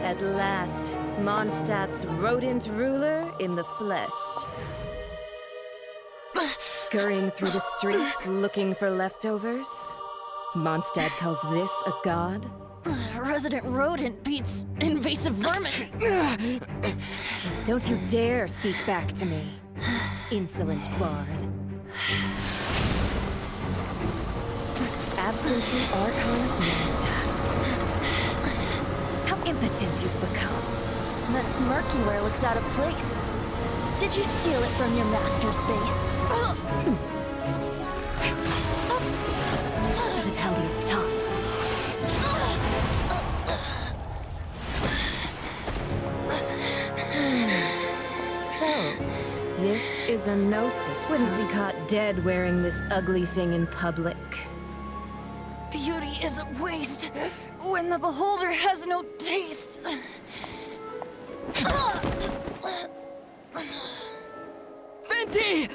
At last, Mondstadt's rodent ruler in the flesh. Scurrying through the streets looking for leftovers? Mondstadt calls this a god? Resident rodent beats invasive vermin. Don't you dare speak back to me, insolent bard. Absentee Archon of Mondstadt. How impotent you've become. That smirky wear looks out of place. Did you steal it from your master's base? Should have held your tongue. So, this is a gnosis. Wouldn't be caught dead wearing this ugly thing in public. Beauty is a waste when the beholder has no taste. Venti!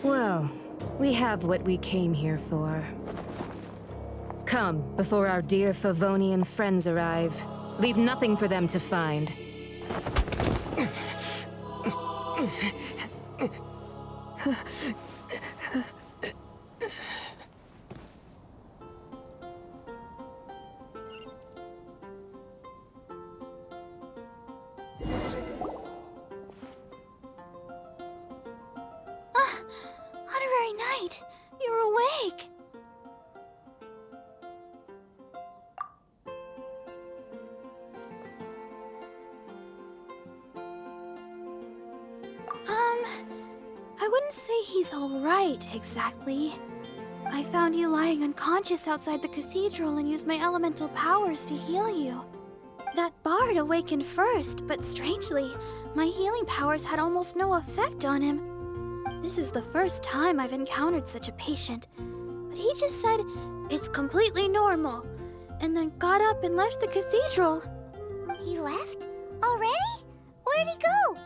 Well, we have what we came here for. Come, before our dear Favonian friends arrive. Leave nothing for them to find. Honorary Knight, you're awake. I wouldn't say he's all right, exactly. I found you lying unconscious outside the cathedral and used my elemental powers to heal you. That bard awakened first, but strangely, my healing powers had almost no effect on him. This is the first time I've encountered such a patient, but he just said, "It's completely normal," and then got up and left the cathedral. He left? Already? Where'd he go?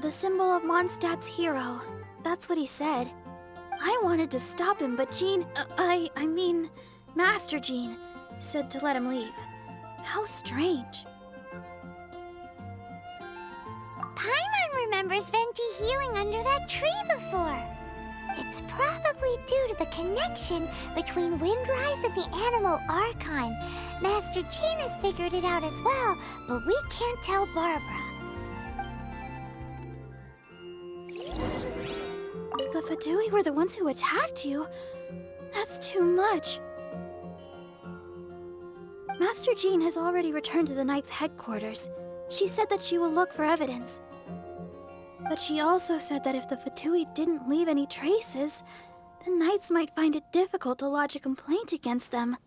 The symbol of Mondstadt's hero. That's what he said. I wanted to stop him, but Jean, I mean, Master Jean, said to let him leave. How strange. Paimon remembers Venti healing under that tree before. It's probably due to the connection between Windrise and the animal Archon. Master Jean has figured it out as well, but we can't tell Barbara. The Fadui were the ones who attacked you. That's too much. Master Jean has already returned to the Knight's headquarters. She said that she will look for evidence. But she also said that if the Fatui didn't leave any traces, the Knights might find it difficult to lodge a complaint against them.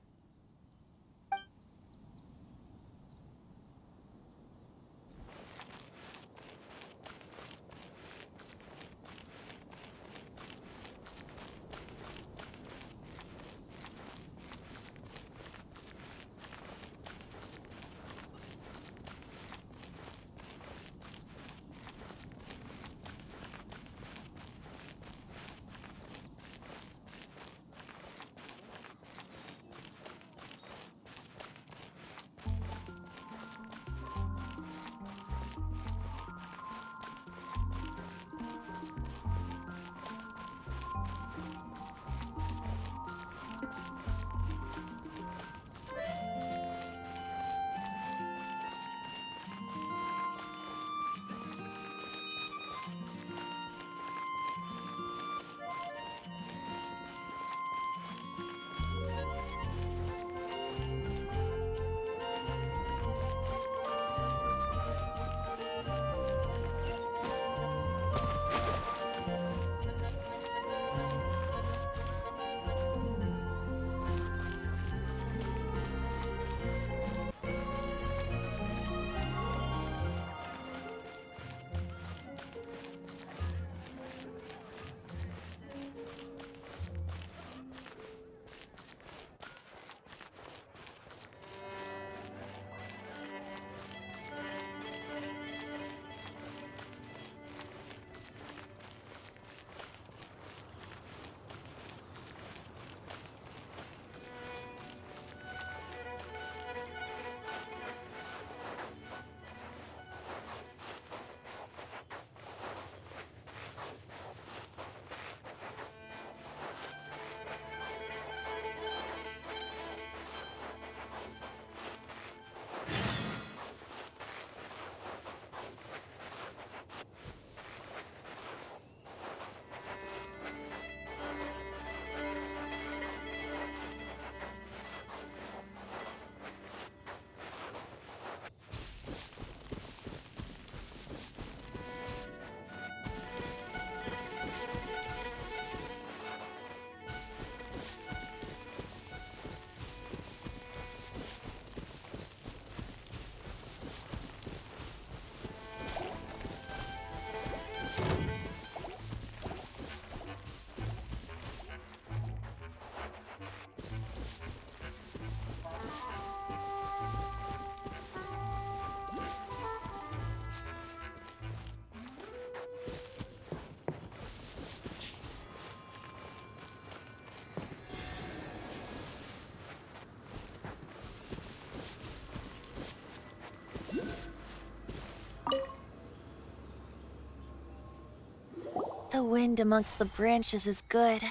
The wind amongst the branches is good.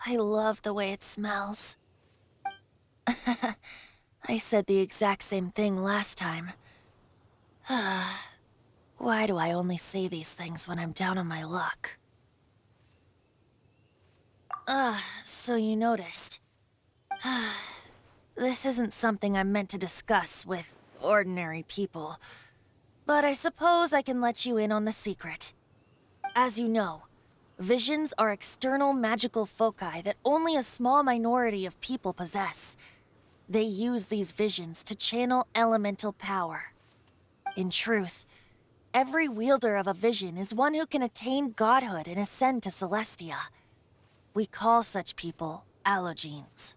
I love the way it smells. I said the exact same thing last time. Why do I only say these things when I'm down on my luck? So you noticed. This isn't something I'm meant to discuss with ordinary people, but I suppose I can let you in on the secret. As you know, visions are external magical foci that only a small minority of people possess. They use these visions to channel elemental power. In truth, every wielder of a vision is one who can attain godhood and ascend to Celestia. We call such people allogenes.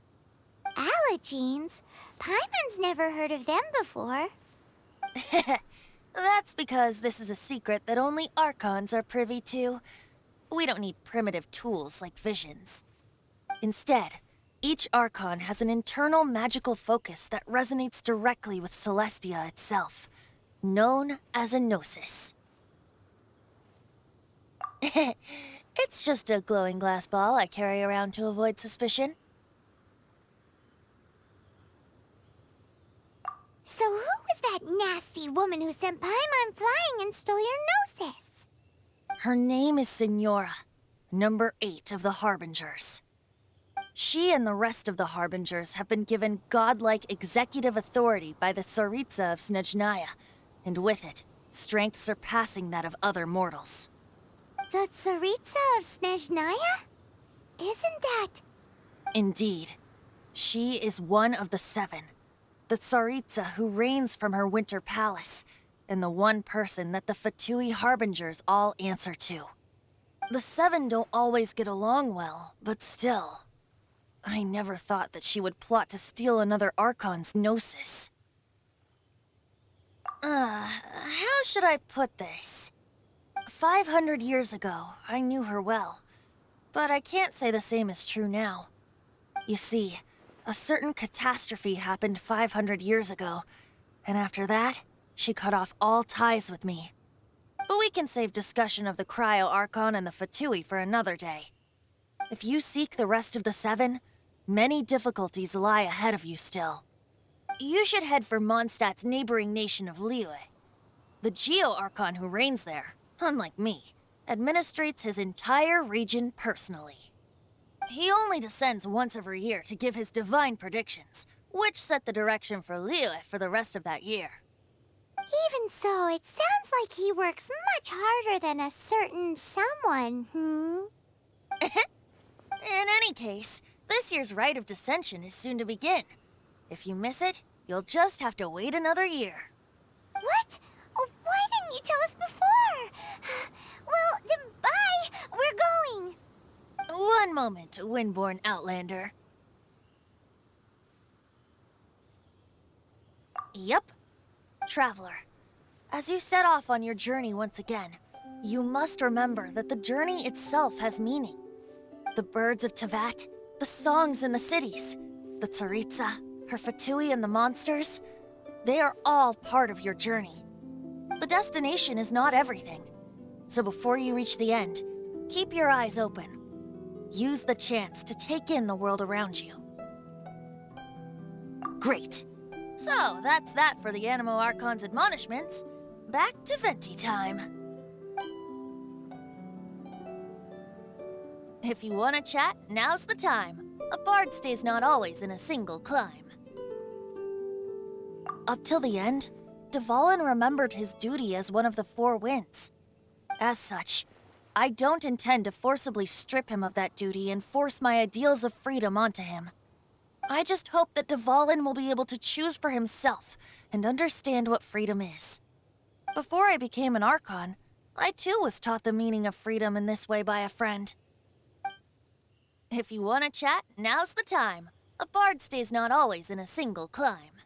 Allogenes? Paimon's never heard of them before. That's because this is a secret that only Archons are privy to. We don't need primitive tools like visions. Instead, each Archon has an internal magical focus that resonates directly with Celestia itself, known as a gnosis. It's just a glowing glass ball I carry around to avoid suspicion. So who was that nasty woman who sent Paimon flying and stole your gnosis? Her name is Signora, number 8 of the Harbingers. She and the rest of the Harbingers have been given godlike executive authority by the Tsaritsa of Snezhnaya, and with it, strength surpassing that of other mortals. The Tsaritsa of Snezhnaya? Isn't that... Indeed. She is one of the 7. The Tsaritsa who reigns from her winter palace, and the one person that the Fatui Harbingers all answer to. The 7 don't always get along well, but still. I never thought that she would plot to steal another Archon's gnosis. How should I put this? 500 years ago, I knew her well, but I can't say the same is true now. You see, a certain catastrophe happened 500 years ago, and after that, she cut off all ties with me. But we can save discussion of the Cryo Archon and the Fatui for another day. If you seek the rest of the 7, many difficulties lie ahead of you still. You should head for Mondstadt's neighboring nation of Liyue. The Geo-Archon who reigns there, unlike me, administrates his entire region personally. He only descends once every year to give his divine predictions, which set the direction for Liyue for the rest of that year. Even so, it sounds like he works much harder than a certain someone, In any case, this year's Rite of Descension is soon to begin. If you miss it, you'll just have to wait another year. What? Oh, why didn't you tell us before? Well, then bye! We're going! One moment, Windborn Outlander. Yep. Traveler, as you set off on your journey once again, you must remember that the journey itself has meaning. The birds of Tevat, the songs in the cities, the Tsaritsa, her Fatui and the monsters, they are all part of your journey. The destination is not everything, so before you reach the end, keep your eyes open. Use the chance to take in the world around you. Great. So, that's that for the Animo Archon's admonishments. Back to Venti time. If you want to chat, now's the time. A bard stays not always in a single climb. Up till the end, Dvalin remembered his duty as one of the 4 winds. As such, I don't intend to forcibly strip him of that duty and force my ideals of freedom onto him. I just hope that Dvalin will be able to choose for himself and understand what freedom is. Before I became an Archon, I too was taught the meaning of freedom in this way by a friend. If you want to chat, now's the time. A bard stays not always in a single climb.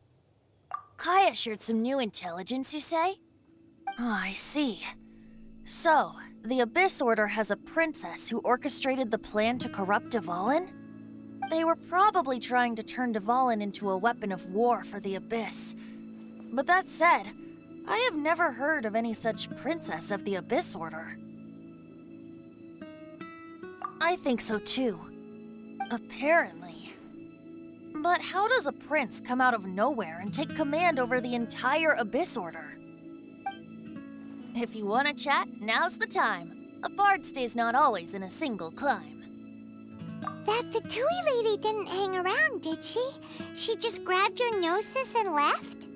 Kaya shared some new intelligence, you say? Oh, I see. So, the Abyss Order has a princess who orchestrated the plan to corrupt Dvalin? They were probably trying to turn Dvalin into a weapon of war for the Abyss. But that said, I have never heard of any such princess of the Abyss Order. I think so too. Apparently. But how does a prince come out of nowhere and take command over the entire Abyss Order? If you want to chat, now's the time. A bard stays not always in a single climb. That Fatui lady didn't hang around, did she? She just grabbed your gnosis and left?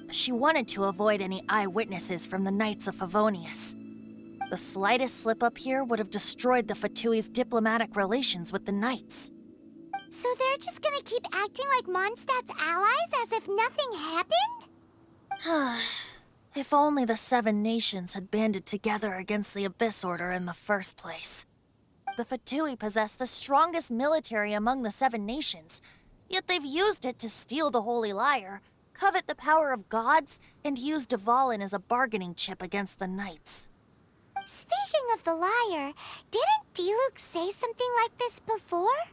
She wanted to avoid any eyewitnesses from the Knights of Favonius. The slightest slip-up here would have destroyed the Fatui's diplomatic relations with the Knights. So they're just gonna keep acting like Mondstadt's allies as if nothing happened? If only the 7 nations had banded together against the Abyss Order in the first place. The Fatui possess the strongest military among the 7 nations, yet they've used it to steal the Holy Lyre, covet the power of gods, and use Dvalin as a bargaining chip against the Knights. Speaking of the lyre, didn't Diluc say something like this before?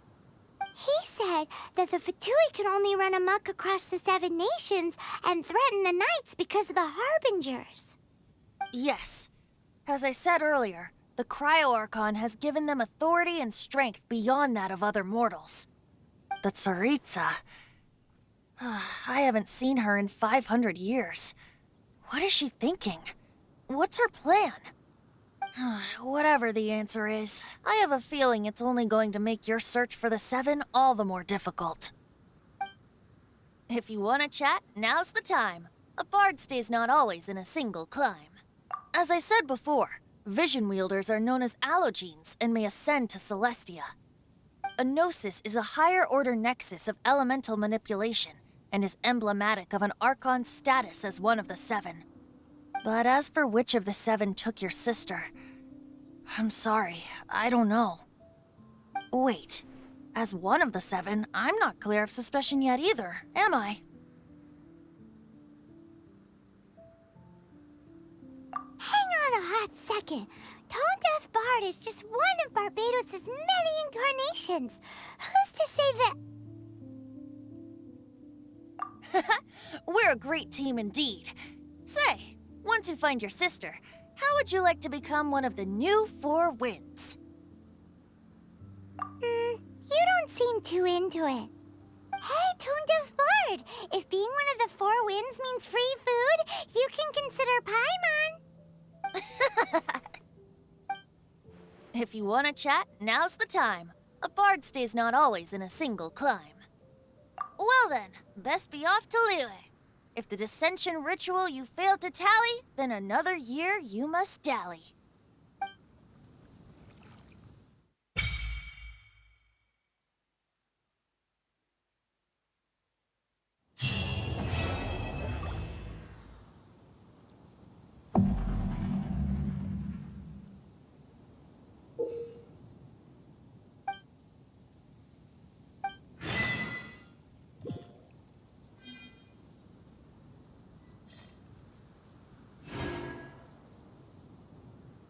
He said that the Fatui can only run amok across the 7 nations and threaten the Knights because of the Harbingers. Yes. As I said earlier, the Cryo-Archon has given them authority and strength beyond that of other mortals. The Tsaritsa... I haven't seen her in 500 years. What is she thinking? What's her plan? Whatever the answer is, I have a feeling it's only going to make your search for the 7 all the more difficult. If you want to chat, now's the time. A bard stays not always in a single climb. As I said before, vision wielders are known as allogenes and may ascend to Celestia. A gnosis is a higher-order nexus of elemental manipulation and is emblematic of an Archon's status as one of the 7. But as for which of the 7 took your sister, I'm sorry, I don't know. Wait, as one of the 7, I'm not clear of suspicion yet either, am I? Hang on a hot second. Tone Deaf Bard is just one of Barbados' many incarnations. Who's to say that... We're a great team indeed. Say, once you find your sister, how would you like to become one of the new 4 Winds? You don't seem too into it. Hey, Tone Deaf Bard! If being one of the 4 Winds means free food, you can consider Paimon. If you want to chat, now's the time. A bard stays not always in a single climb. Well then, best be off to Liyue. If the dissension ritual you failed to tally, then another year you must dally.